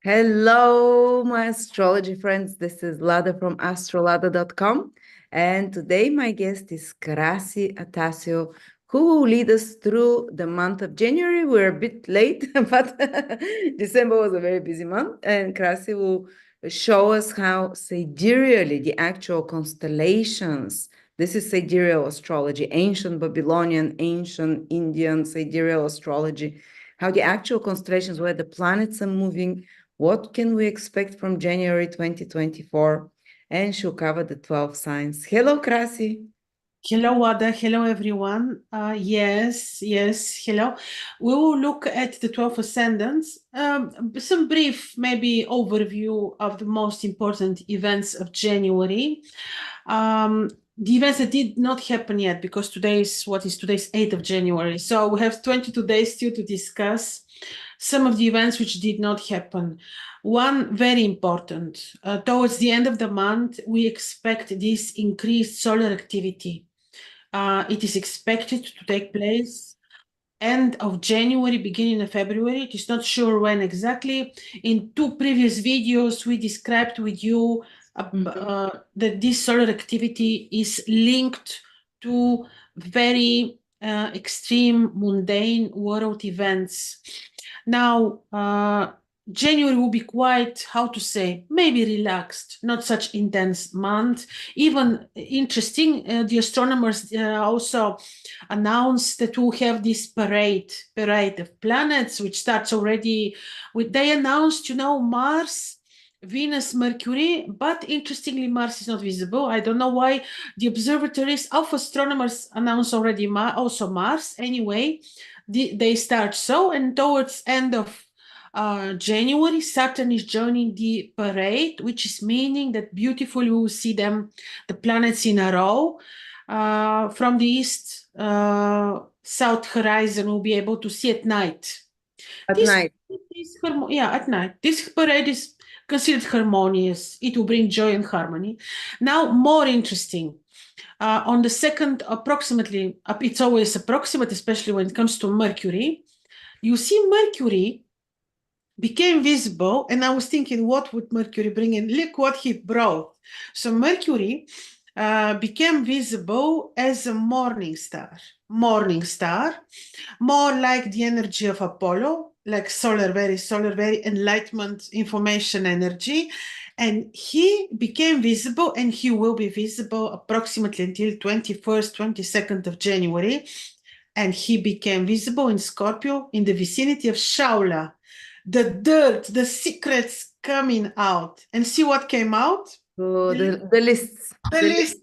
Hello, my astrology friends. This is Lada from astrolada.com. And today my guest is Krasi Attasio, who will lead us through the month of January. We're a bit late, but December was a very busy month. And Krasi will show us how sidereally the actual constellations, this is sidereal astrology, ancient Babylonian, ancient Indian sidereal astrology, how the actual constellations, where the planets are moving, what can we expect from January 2024? And she'll cover the 12 signs. Hello, Krasi. Hello, Wada. Hello, everyone. Yes, hello. We will look at the 12 ascendants, some brief, maybe overview of the most important events of January. The events that did not happen yet, because today's 8th of January. So we have 22 days still to discuss some of the events which did not happen. One very important, towards the end of the month, we expect this increased solar activity. It is expected to take place end of January, beginning of February. It is not sure when exactly. In two previous videos, we described with you that this solar activity is linked to very extreme mundane world events. Now, January will be quite, how to say, maybe relaxed, not such intense month. Even interesting, the astronomers also announced that we'll have this parade of planets, which starts already with, they announced, Mars, Venus, Mercury, but interestingly, Mars is not visible. I don't know why the observatories of astronomers announce already also Mars. Anyway, they start so, and towards end of January, Saturn is joining the parade, which is meaning that beautifully we will see them, the planets in a row. From the east, south horizon, we'll be able to see at night. At night. At night. This parade is considered harmonious. It will bring joy and harmony. Now, more interesting. On the second, approximately, it's always approximate, especially when it comes to Mercury. You see Mercury became visible, and I was thinking, what would Mercury bring in? Look what he brought. So Mercury became visible as a morning star, more like the energy of Apollo, like very enlightenment, information energy. And he became visible, and he will be visible approximately until 21st, 22nd of January. And he became visible in Scorpio in the vicinity of Shaula. The dirt, the secrets coming out. And see what came out? So the lists. The list.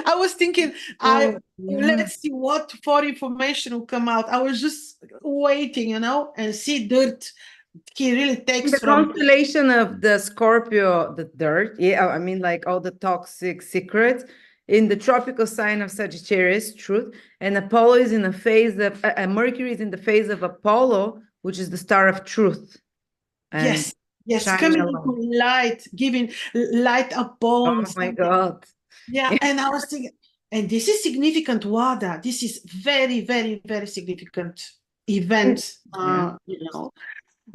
I was thinking, Oh, yeah. let's see what for information will come out. I was just waiting, and see dirt. He really takes The from constellation of the Scorpio, the dirt, yeah, I mean, like all the toxic secrets in the tropical sign of Sagittarius, truth, and Apollo is in a phase of, Mercury is in the phase of Apollo, which is the star of truth. And yes, shining coming along. into light, giving light upon Oh my something. God. Yeah, and I was thinking, and this is significant, Wada. This is very, very, very significant event. Yeah.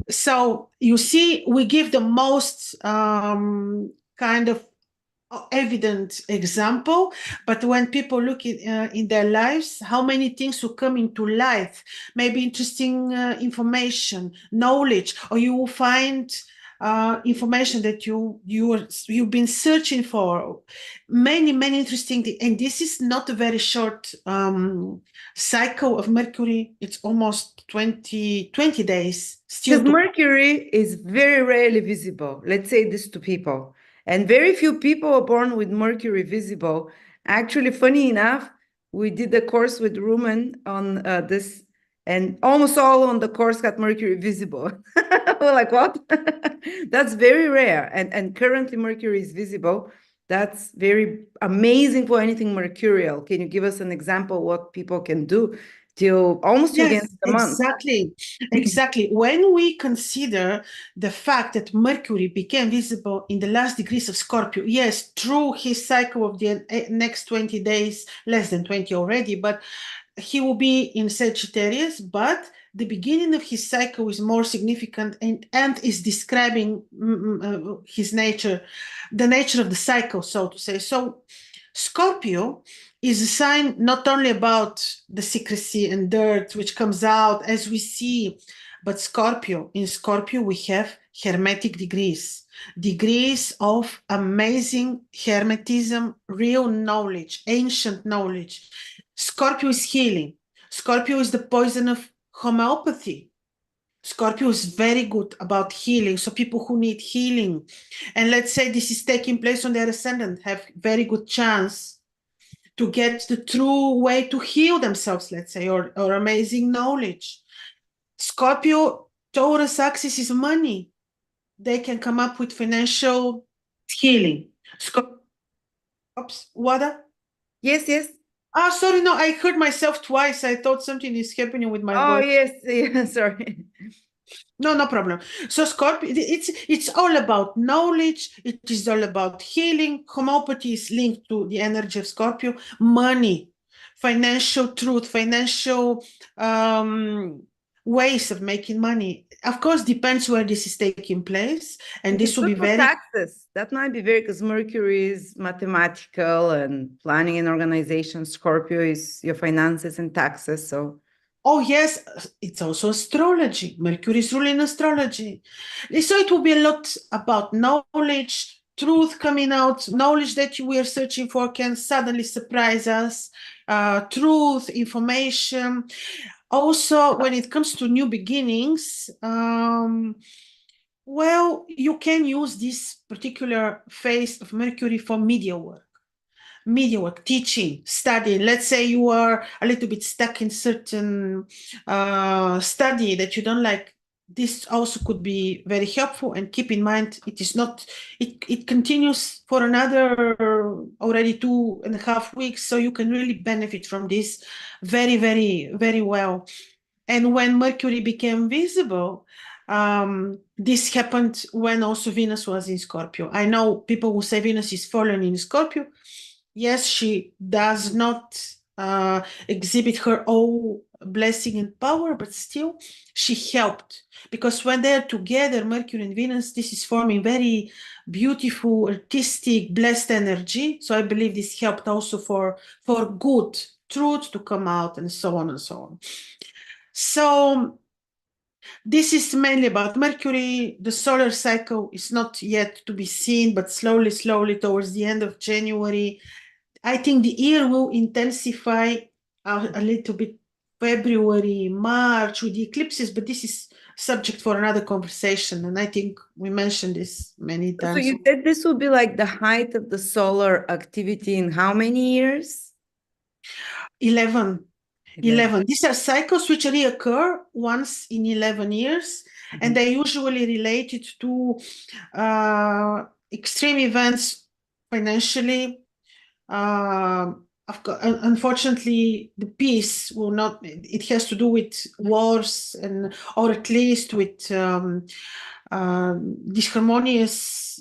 So you see, we give the most kind of evident example, but when people look in their lives, how many things will come into light, maybe interesting information, knowledge, or you will find information that you've been searching for, many interesting things. And this is not a very short cycle of Mercury. It's almost 20 days still Because to. Mercury is very rarely visible. Let's say this to people. And very few people are born with Mercury visible. Actually, funny enough, we did a course with Rumen on this, and almost all on the course got Mercury visible. We're like, what? That's very rare. And currently, Mercury is visible. That's very amazing for anything mercurial. Can you give us an example what people can do till almost till the end Yes, of the month? exactly. When we consider the fact that Mercury became visible in the last degrees of Scorpio, yes, through his cycle of the next 20 days, less than 20 already, but he will be in Sagittarius, but the beginning of his cycle is more significant and is describing his nature, the nature of the cycle, so to say. So Scorpio is a sign not only about the secrecy and dirt which comes out as we see, but in Scorpio we have hermetic degrees of amazing hermetism, real knowledge, ancient knowledge. Scorpio is healing. Scorpio is the poison of homeopathy. Scorpio is very good about healing. So people who need healing, and let's say this is taking place on their ascendant, have very good chance to get the true way to heal themselves, let's say, or amazing knowledge. Scorpio, Taurus axis is money. They can come up with financial healing. Oops, what? Yes, yes. Ah, sorry, no, I heard myself twice. I thought something is happening with my Oh, voice. yes, yeah, sorry. No problem. So Scorpio, it's all about knowledge. It is all about healing. Homeopathy is linked to the energy of Scorpio. Money, financial truth, financial ways of making money. Of course, depends where this is taking place, and this It's will good be for very. taxes. That might be very, because Mercury is mathematical and planning and organization. Scorpio is your finances and taxes. So Oh, yes, it's also astrology. Mercury is ruling astrology. So it will be a lot about knowledge, truth coming out, knowledge that we are searching for can suddenly surprise us, truth, information. Also, when it comes to new beginnings, well, you can use this particular phase of Mercury for media work, teaching, studying. Let's say you are a little bit stuck in certain study that you don't like. This also could be very helpful, and keep in mind it is not, it continues for another already 2.5 weeks, so you can really benefit from this very, very, very well. And when Mercury became visible, this happened when also Venus was in Scorpio. I know people who say Venus is fallen in Scorpio. Yes, she does not exhibit her own blessing and power, but still she helped, because when they're together, Mercury and Venus, this is forming very beautiful, artistic, blessed energy. So I believe this helped also for good truth to come out, and so on and so on. So this is mainly about Mercury. The solar cycle is not yet to be seen, but slowly, towards the end of January, I think the year will intensify a little bit, February, March, with the eclipses, but this is subject for another conversation. And I think we mentioned this many So times. you said this would be like the height of the solar activity in how many years? 11. These are cycles which reoccur once in 11 years, and they're usually related to extreme events financially. Unfortunately, the peace will not, it has to do with wars, or at least with disharmonious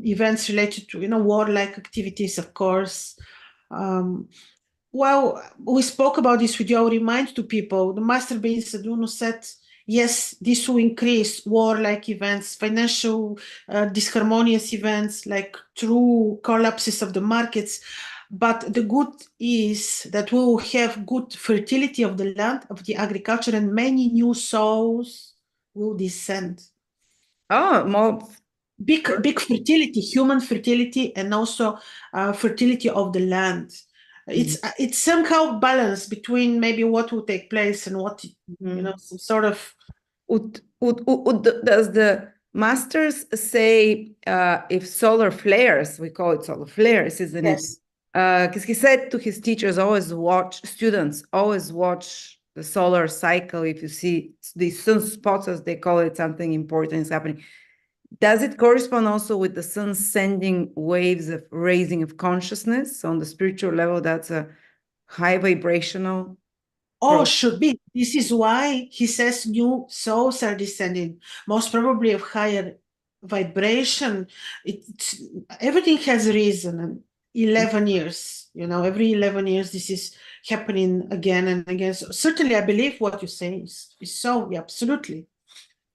events related to, warlike activities, of course. Well, we spoke about this with you. I'll remind to people, the Master Being Saduno said, yes, this will increase warlike events, financial disharmonious events, like true collapses of the markets. But the good is that we will have good fertility of the land, of the agriculture, and many new souls will descend. Oh, more Big fertility, human fertility, and also fertility of the land. It's somehow balanced between maybe what will take place and what, some sort of. Does the masters say if solar flares, we call it solar flares, isn't it? Because he said to his teachers, students always watch the solar cycle. If you see these sunspots, as they call it, something important is happening. Does it correspond also with the sun sending waves of raising of consciousness? So on the spiritual level, that's a high vibrational. Oh, should be. This is why he says new souls are descending, most probably of higher vibration. Everything has a reason. And 11 years, every 11 years, this is happening again and again. So certainly, I believe what you say is so. Yeah, absolutely.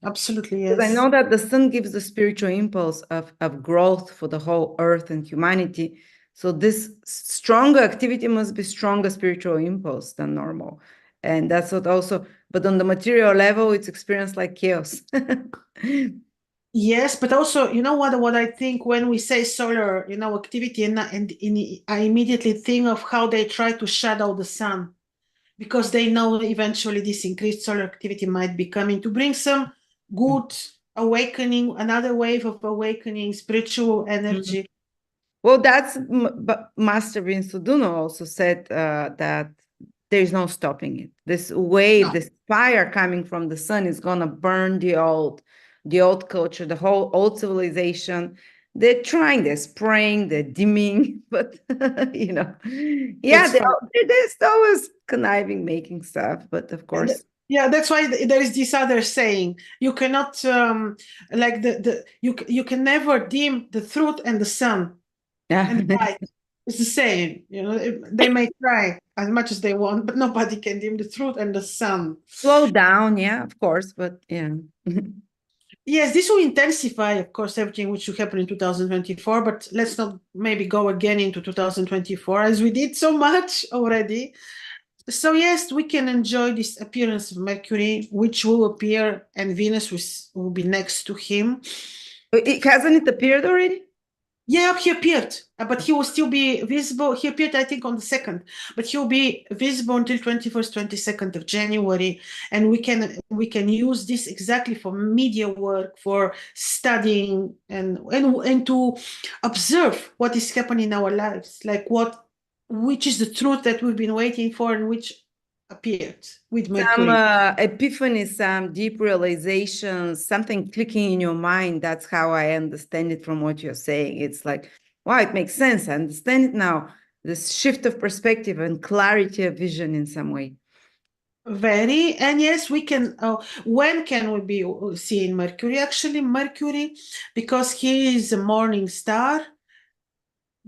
Absolutely, yes. Because I know that the sun gives the spiritual impulse of growth for the whole earth and humanity. So this stronger activity must be stronger spiritual impulse than normal. And that's what also, but on the material level, it's experienced like chaos. Yes, but also, you know what I think when we say solar, activity, and I immediately think of how they try to shadow the sun, because they know eventually this increased solar activity might be coming to bring some good awakening, another wave of awakening, spiritual energy. Well, that's but Master Vince Suduno also said that there's no stopping it. This wave, No. this fire coming from the sun is gonna burn the old culture, the whole old civilization. They're trying, they're spraying, they're dimming, but yeah, they're always conniving, making stuff. But of course, yeah, that's why there is this other saying: you cannot like you can never dim the truth and the sun. yeah. And light. It's the same. They may try as much as they want, but nobody can dim the truth and the sun. Slow down, yeah, of course, but yeah. Yes, this will intensify, of course, everything which will happen in 2024, but let's not maybe go again into 2024 as we did so much already. So yes, we can enjoy this appearance of Mercury, which will appear, and Venus will be next to him. Hasn't it appeared already? Yeah, he appeared, but he will still be visible. He appeared, I think, on the 2nd, but he will be visible until 21st, 22nd of January. And we can use this exactly for media work, for studying, and to observe what is happening in our lives, like which is the truth that we've been waiting for, and which appeared with Mercury. Some epiphany, some deep realizations, something clicking in your mind. That's how I understand it from what you're saying. It's like, wow, it makes sense. I understand it now. This shift of perspective and clarity of vision in some way. Very, and yes, we can. When can we be seeing Mercury? Actually, Mercury, because he is a morning star,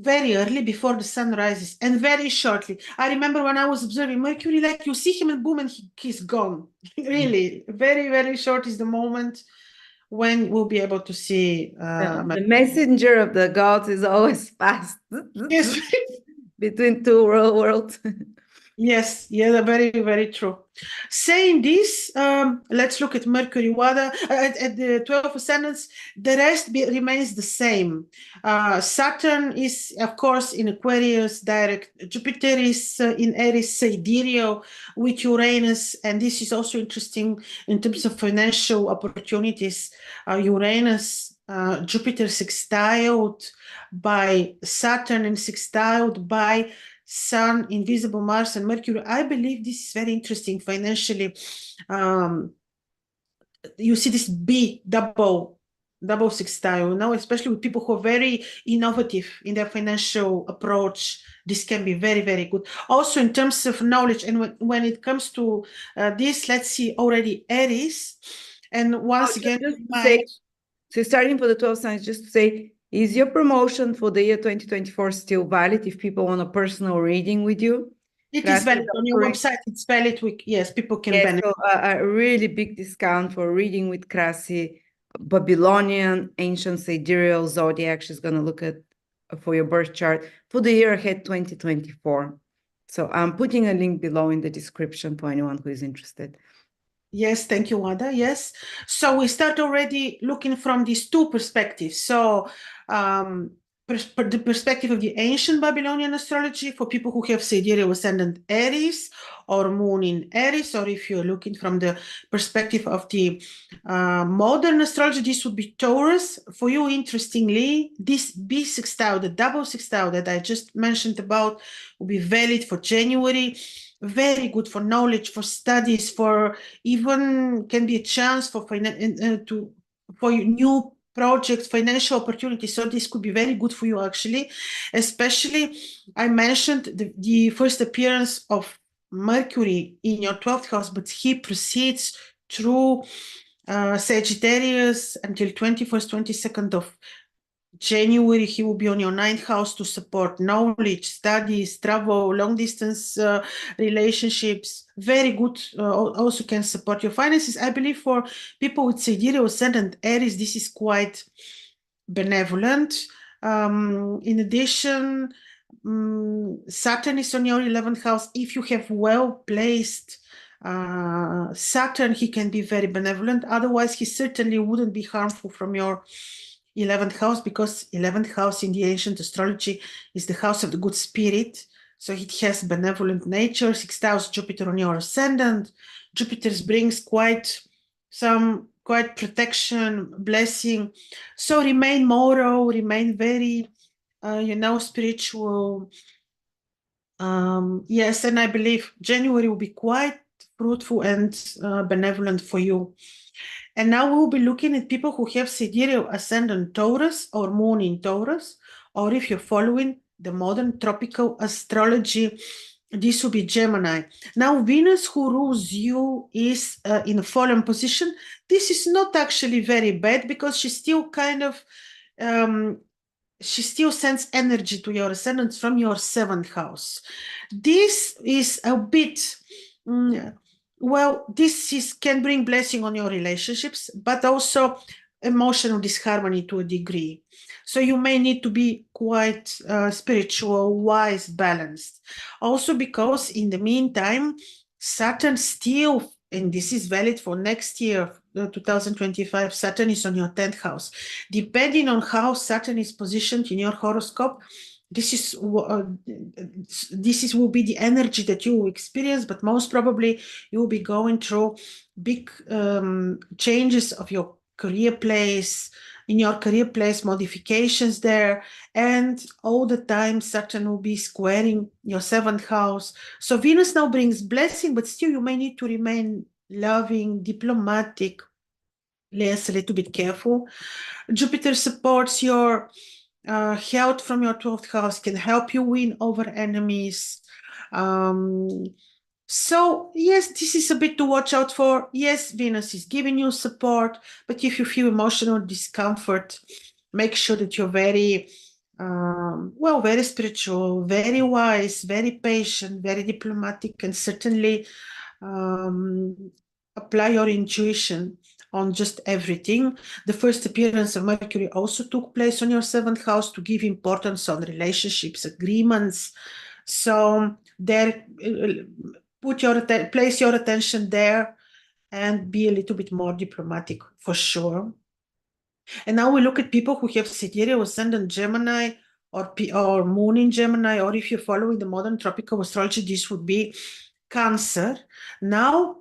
very early before the sun rises, and very shortly. I remember when I was observing Mercury, like you see him and boom, and he's gone. Really, very, very short is the moment when we'll be able to see The messenger of the gods is always fast. Yes. Between two worlds. Yes, yeah, very, very true. Saying this, let's look at Mercury water at the 12 ascendants. The rest remains the same. Saturn is, of course, in Aquarius direct. Jupiter is in Aries sidereal with Uranus, and this is also interesting in terms of financial opportunities. Uranus, Jupiter sextiled by Saturn and sextiled by Sun, invisible Mars, and Mercury. I believe this is very interesting financially. You see this big double sextile, especially with people who are very innovative in their financial approach. This can be very, very good. Also, in terms of knowledge, and when it comes to this, let's see already Aries. And once again, so starting for the 12 signs, just to say, is your promotion for the year 2024 still valid if people want a personal reading with you? It is valid on your website. It's valid. Yes, people can benefit. So a really big discount for reading with Krasi, Babylonian, ancient sidereal zodiac. She's going to look at for your birth chart for the year ahead 2024. So I'm putting a link below in the description for anyone who is interested. Yes, thank you, Wanda. Yes. So we start already looking from these two perspectives. So the perspective of the ancient Babylonian astrology for people who have sidereal ascendant Aries or moon in Aries, or if you're looking from the perspective of the modern astrology, this would be Taurus. For you, interestingly, this B sextile, the double sextile that I just mentioned about, will be valid for January. Very good for knowledge, for studies, for even can be a chance for new projects, financial opportunities. So this could be very good for you, actually. Especially, I mentioned the first appearance of Mercury in your 12th house, but he proceeds through Sagittarius until 21st, 22nd of January, he will be on your 9th house to support knowledge, studies, travel, long distance relationships. Very good. Also can support your finances. I believe for people with Sidereal Ascendant Aries, this is quite benevolent. In addition, Saturn is on your 11th house. If you have well-placed Saturn, he can be very benevolent. Otherwise, he certainly wouldn't be harmful from your 11th house, because 11th house in the ancient astrology is the house of the good spirit. So it has benevolent nature. 6th house, Jupiter on your ascendant. Jupiter brings quite protection, blessing. So remain moral, remain very, spiritual. Yes, and I believe January will be quite fruitful and benevolent for you. And now we'll be looking at people who have Sidereal Ascendant Taurus or Moon in Taurus, or if you're following the modern tropical astrology, this will be Gemini. Now, Venus, who rules you, is in a fallen position. This is not actually very bad, because she still kind of, she still sends energy to your ascendants from your 7th house. This is a bit... well, this can bring blessing on your relationships, but also emotional disharmony to a degree. So you may need to be quite spiritual, wise, balanced. Also because in the meantime, Saturn still, and this is valid for next year, 2025, Saturn is on your 10th house. Depending on how Saturn is positioned in your horoscope, this will be the energy that you will experience, but most probably you will be going through big changes of your career place, modifications there, and all the time Saturn will be squaring your 7th house. So Venus now brings blessing, but still you may need to remain loving, diplomatic, a little bit careful. Jupiter supports your health from your 12th house, can help you win over enemies. So yes, this is a bit to watch out for. Yes, Venus is giving you support, but if you feel emotional discomfort, make sure that you're very, very spiritual, very wise, very patient, very diplomatic, and certainly apply your intuition on just everything. The first appearance of Mercury also took place on your 7th house to give importance on relationships, agreements. So there, place your attention there and be a little bit more diplomatic for sure. And now we look at people who have Sidereal Ascendant Gemini or Moon in Gemini, or if you're following the modern tropical astrology, this would be Cancer. Now,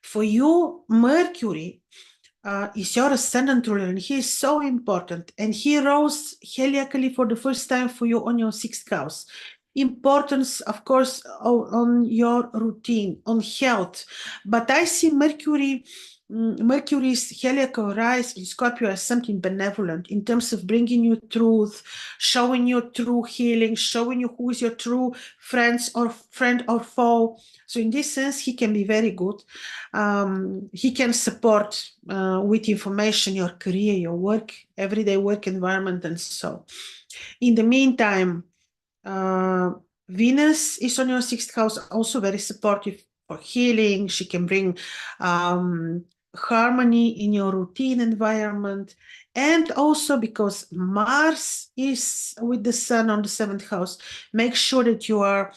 for you, Mercury is your ascendant ruler, and he is so important, and he rose heliacally for the first time for you on your 6th house. Importance, of course, on your routine, on health, but I see Mercury's heliacal rise in Scorpio as something benevolent in terms of bringing you truth, showing you true healing, showing you who is your true friend or foe. So in this sense, he can be very good. He can support with information your career, your work, everyday work environment, and so. In the meantime, Venus is on your 6th house, also very supportive for healing. She can bring harmony in your routine environment. And also because Mars is with the Sun on the 7th house, make sure that you are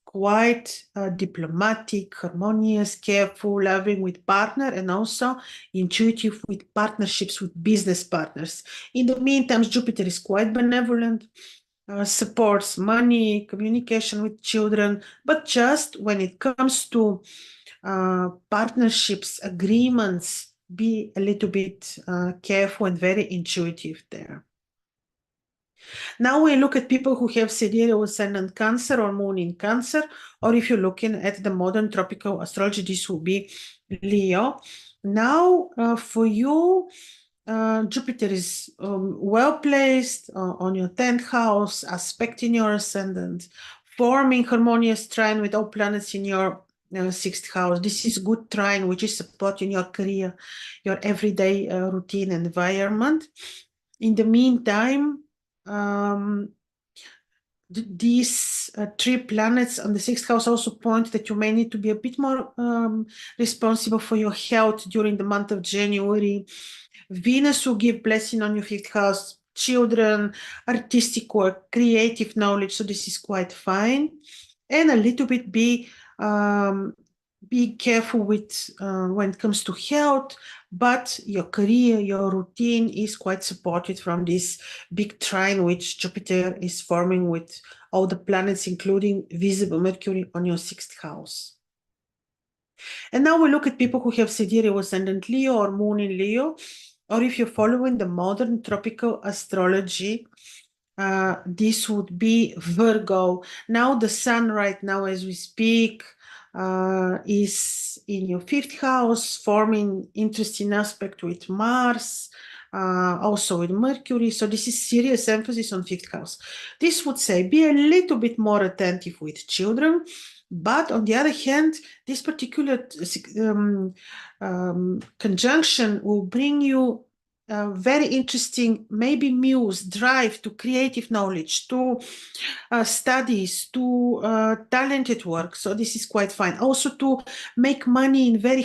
quite diplomatic, harmonious, careful, loving with partner, and also intuitive with partnerships with business partners. In the meantime, Jupiter is quite benevolent, supports money, communication with children, but just when it comes to partnerships, agreements, be a little bit careful and very intuitive there. Now we look at people who have Sidereal Ascendant Cancer or Moon in Cancer, or if you're looking at the modern tropical astrology, this will be Leo. Now for you, Jupiter is well placed on your 10th house, aspecting your ascendant, forming harmonious trine with all planets in your 6th house. This is good trine, which is supporting your career, your everyday routine environment. In the meantime, these three planets on the sixth house also point that you may need to be a bit more responsible for your health during the month of January. Venus will give blessing on your fifth house, children, artistic work, creative knowledge. So this is quite fine. And a little bit be careful with when it comes to health, but your career, your routine is quite supported from this big trine which Jupiter is forming with all the planets, including visible Mercury on your sixth house. And now we look at people who have sidereal ascendant Leo or moon in Leo, or if you're following the modern tropical astrology, this would be Virgo. Now the sun right now as we speak is in your fifth house, forming interesting aspect with Mars, also with Mercury. So this is serious emphasis on fifth house. This would say be a little bit more attentive with children. But on the other hand, this particular conjunction will bring you very interesting, maybe muse, drive to creative knowledge, to studies, to talented work. So this is quite fine. Also to make money in very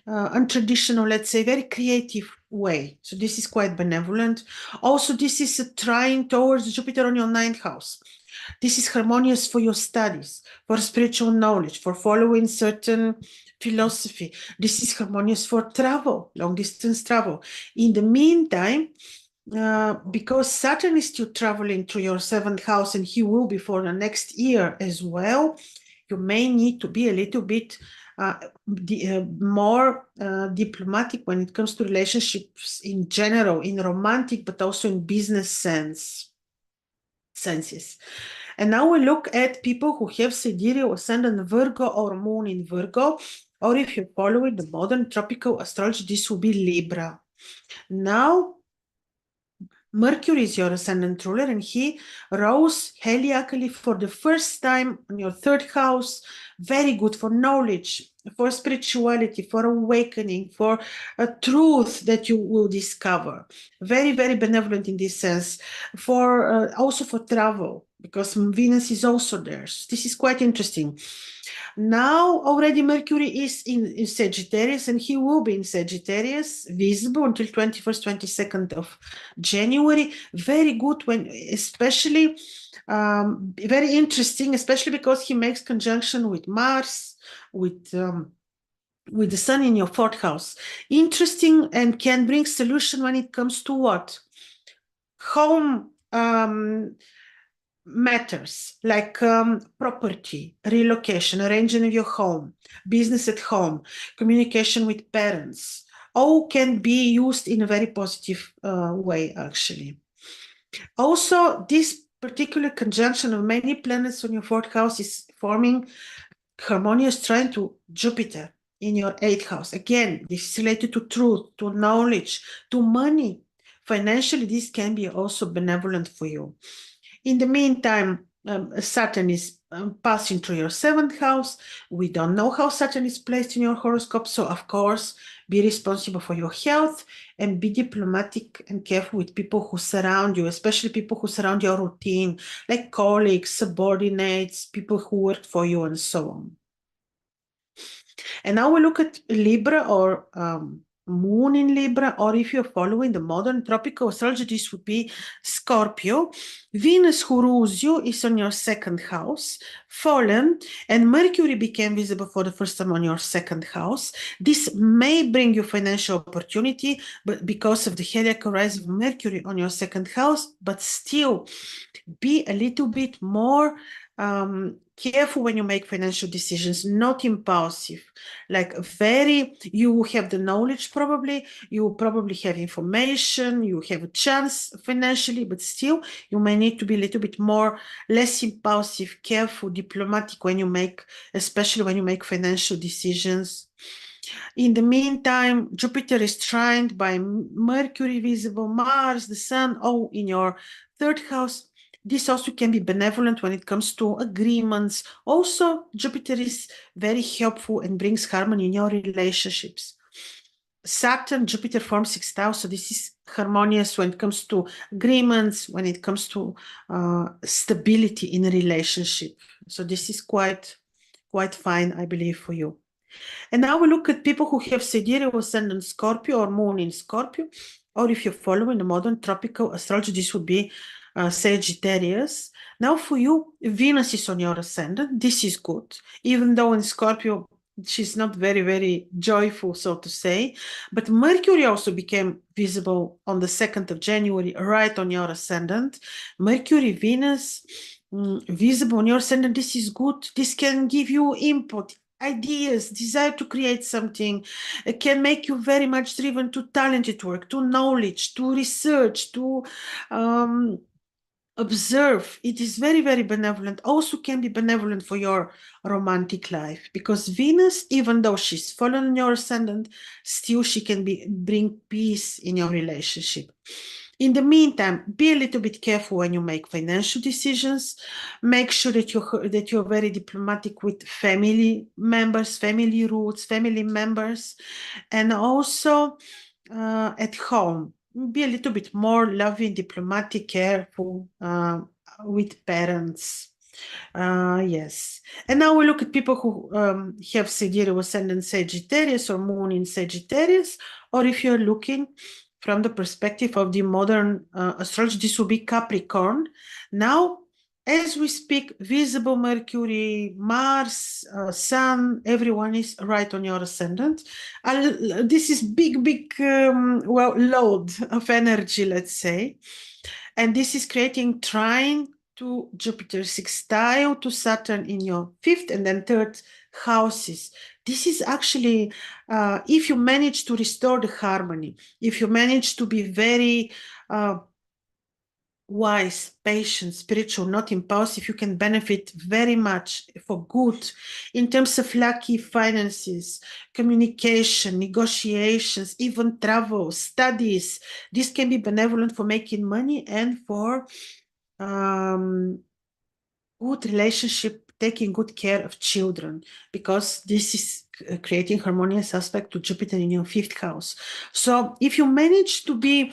untraditional, let's say, very creative way. So this is quite benevolent. Also, this is a trine towards Jupiter on your ninth house. This is harmonious for your studies, for spiritual knowledge, for following certain philosophy. This is harmonious for travel, long distance travel. In the meantime, because Saturn is still traveling through your seventh house, and he will be for the next year as well, you may need to be a little bit more diplomatic when it comes to relationships in general, in romantic, but also in business senses. And now we look at people who have sidereal ascendant Virgo or moon in Virgo, or if you're following the modern tropical astrology, this will be Libra. Now, Mercury is your ascendant ruler, and he rose heliacally for the first time in your third house. Very good for knowledge, for spirituality, for awakening, for a truth that you will discover. Very, very benevolent in this sense. For also for travel, because Venus is also there. So this is quite interesting. Now already Mercury is in Sagittarius, and he will be in Sagittarius, visible until 21st, 22nd of January. Very good when, especially, very interesting, especially because he makes conjunction with Mars, with the sun in your fourth house. Interesting and can bring solution when it comes to what? Home matters like property, relocation, arranging of your home, business at home, communication with parents, all can be used in a very positive way, actually. Also, this particular conjunction of many planets on your fourth house is forming harmonious trine to Jupiter in your eighth house. Again, this is related to truth, to knowledge, to money. Financially, this can be also benevolent for you. In the meantime, Saturn is passing through your seventh house. We don't know how Saturn is placed in your horoscope. So, of course, be responsible for your health and be diplomatic and careful with people who surround you, especially people who surround your routine, like colleagues, subordinates, people who work for you, and so on. And now we look at Libra or moon in Libra, or if you're following the modern tropical astrology, this would be Scorpio. Venus, who rules you, is on your second house, fallen, and Mercury became visible for the first time on your second house. This may bring you financial opportunity, but because of the heliacal rise of Mercury on your second house, but still be a little bit more careful when you make financial decisions, not impulsive. Like you have the knowledge probably, you probably have information, you have a chance financially, but still you may need to be a little bit less impulsive, careful, diplomatic especially when you make financial decisions. In the meantime, Jupiter is trined by Mercury, visible Mars, the Sun, all in your third house. This also can be benevolent when it comes to agreements. Also, Jupiter is very helpful and brings harmony in your relationships. Saturn, Jupiter form sextile, so this is harmonious when it comes to agreements, when it comes to stability in a relationship. So this is quite fine, I believe, for you. And now we look at people who have sidereal ascendant Scorpio or moon in Scorpio, or if you're following the modern tropical astrology, this would be Sagittarius. Now for you, Venus is on your ascendant. This is good, even though in Scorpio, she's not very, very joyful, so to say. But Mercury also became visible on the 2nd of January, right on your ascendant. Mercury, Venus, visible on your ascendant. This is good. This can give you input, ideas, desire to create something. It can make you very much driven to talented work, to knowledge, to research, to observe. It is very, very benevolent. Also can be benevolent for your romantic life, because Venus, even though she's fallen in your ascendant, still she can bring peace in your relationship. In the meantime, be a little bit careful when you make financial decisions. Make sure that you're very diplomatic with family members, family roots, family members, and also at home. Be a little bit more loving, diplomatic, careful with parents. Yes. And now we look at people who have sidereal ascendant Sagittarius or moon in Sagittarius, or if you're looking from the perspective of the modern astrology, this will be Capricorn. Now, as we speak, visible Mercury, Mars, Sun, everyone is right on your ascendant. This is big, load of energy, let's say. And this is creating trine to Jupiter, sextile to Saturn in your 5th and then 3rd houses. This is actually, if you manage to restore the harmony, if you manage to be very wise, patient, spiritual, not impulsive, you can benefit very much for good in terms of lucky finances, communication, negotiations, even travel, studies. This can be benevolent for making money and for good relationship, taking good care of children, because this is creating harmonious aspect to Jupiter in your 5th house. So if you manage to be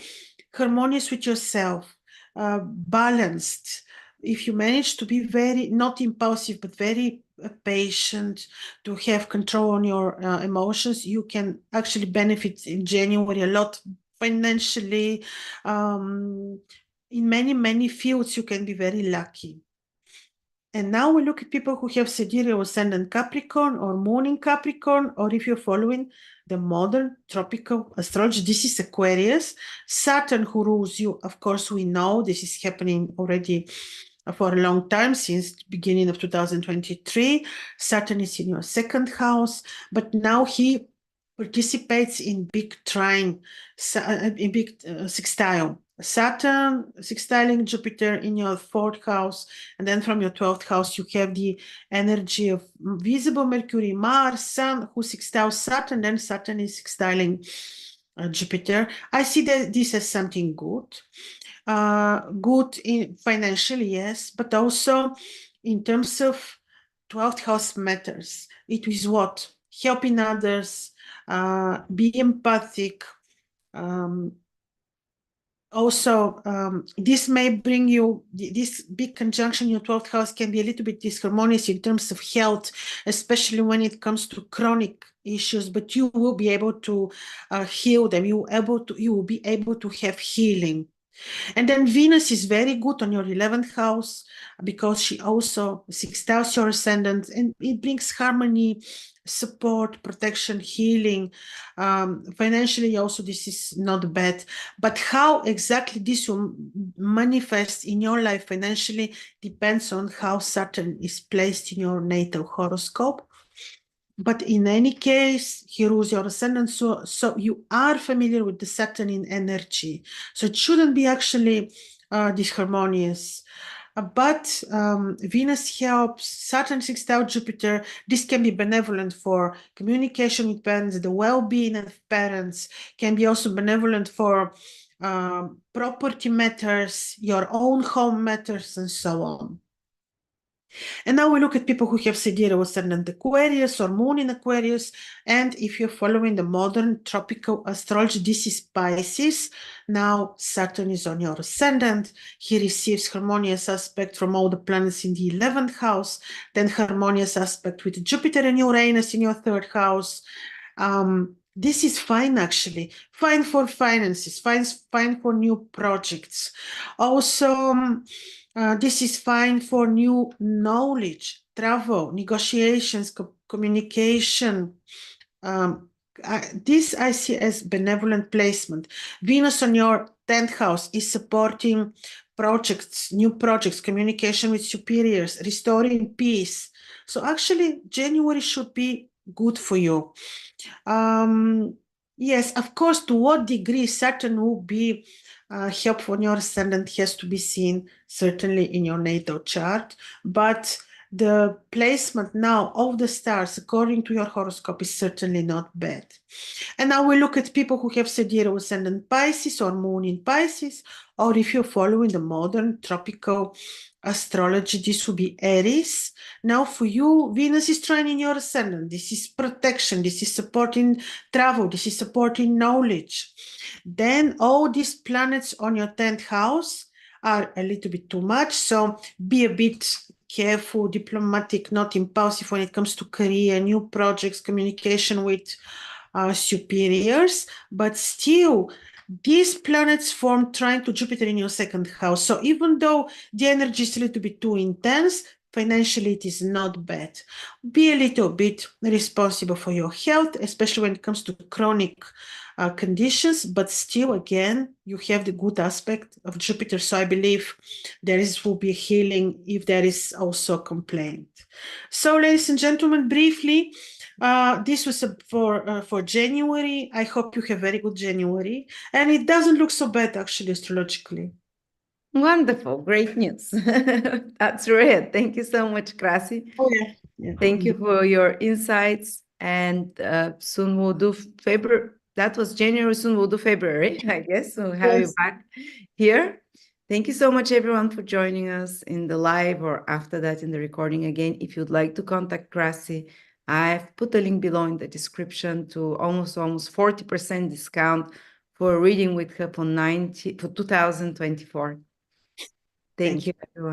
harmonious with yourself, balanced, if you manage to be very, not impulsive, but very patient, to have control on your emotions, you can actually benefit in January a lot financially. In many fields, you can be very lucky. And now we look at people who have sidereal ascendant Capricorn or moon in Capricorn, or if you're following the modern tropical astrology, this is Aquarius. Saturn, who rules you, of course, we know this is happening already for a long time, since the beginning of 2023. Saturn is in your 2nd house, but now he participates in big trine, in big sextile. Saturn sextiling Jupiter in your 4th house, and then from your 12th house you have the energy of visible Mercury, Mars, Sun, who sextiles Saturn, then Saturn is sextiling Jupiter. I see that this as something good. Good in financially, yes, but also in terms of 12th house matters. It is what? Helping others, be empathic. Also, this may bring you, this big conjunction in your 12th house can be a little bit disharmonious in terms of health, especially when it comes to chronic issues, but you will be able to heal them. You will be able to have healing. And then Venus is very good on your 11th house, because she also sextiles your ascendant, and it brings harmony, support, protection, healing. Financially also, this is not bad. But how exactly this will manifest in your life financially depends on how Saturn is placed in your natal horoscope. But in any case, he rules your ascendant, so you are familiar with the Saturn in energy. So it shouldn't be actually disharmonious. But Venus helps, Saturn sextile Jupiter. This can be benevolent for communication with parents, the well-being of parents, can be also benevolent for property matters, your own home matters, and so on. And now we look at people who have sidereal ascendant Aquarius or moon in Aquarius. And if you're following the modern tropical astrology, this is Pisces. Now Saturn is on your ascendant. He receives harmonious aspect from all the planets in the 11th house, then harmonious aspect with Jupiter and Uranus in your 3rd house. This is fine, actually. Fine for finances, fine for new projects. Also, this is fine for new knowledge, travel, negotiations, communication. This I see as benevolent placement. Venus on your 10th house is supporting projects, new projects, communication with superiors, restoring peace. So actually, January should be good for you. Yes, of course, to what degree Saturn will be helpful in your ascendant has to be seen certainly in your natal chart, but the placement now of the stars according to your horoscope is certainly not bad. And now we look at people who have sidereal ascendant Pisces or moon in Pisces, or if you're following the modern tropical astrology, this will be Aries. Now for you, Venus is trining your ascendant. This is protection. This is supporting travel. This is supporting knowledge. Then all these planets on your 10th house are a little bit too much. So be a bit careful, diplomatic, not impulsive when it comes to career, new projects, communication with superiors, but still these planets form trine to Jupiter in your 2nd house. So even though the energy is a little bit too intense, financially it is not bad. Be a little bit responsible for your health, especially when it comes to chronic conditions, but still, again, you have the good aspect of Jupiter. So I believe will be healing if there is also a complaint. So, ladies and gentlemen, briefly, this was for January. I hope you have very good January. And it doesn't look so bad, actually, astrologically. Wonderful. Great news. That's rare. Thank you so much, Krasi. Oh, yeah. Thank you for your insights. And soon we'll do February. That was January. Soon we'll do February, I guess. We'll have you back here. Thank you so much, everyone, for joining us in the live or after that in the recording again. If you'd like to contact Krasi, I've put a link below in the description to almost 40% discount for a reading with her for 2024. Thank you, everyone.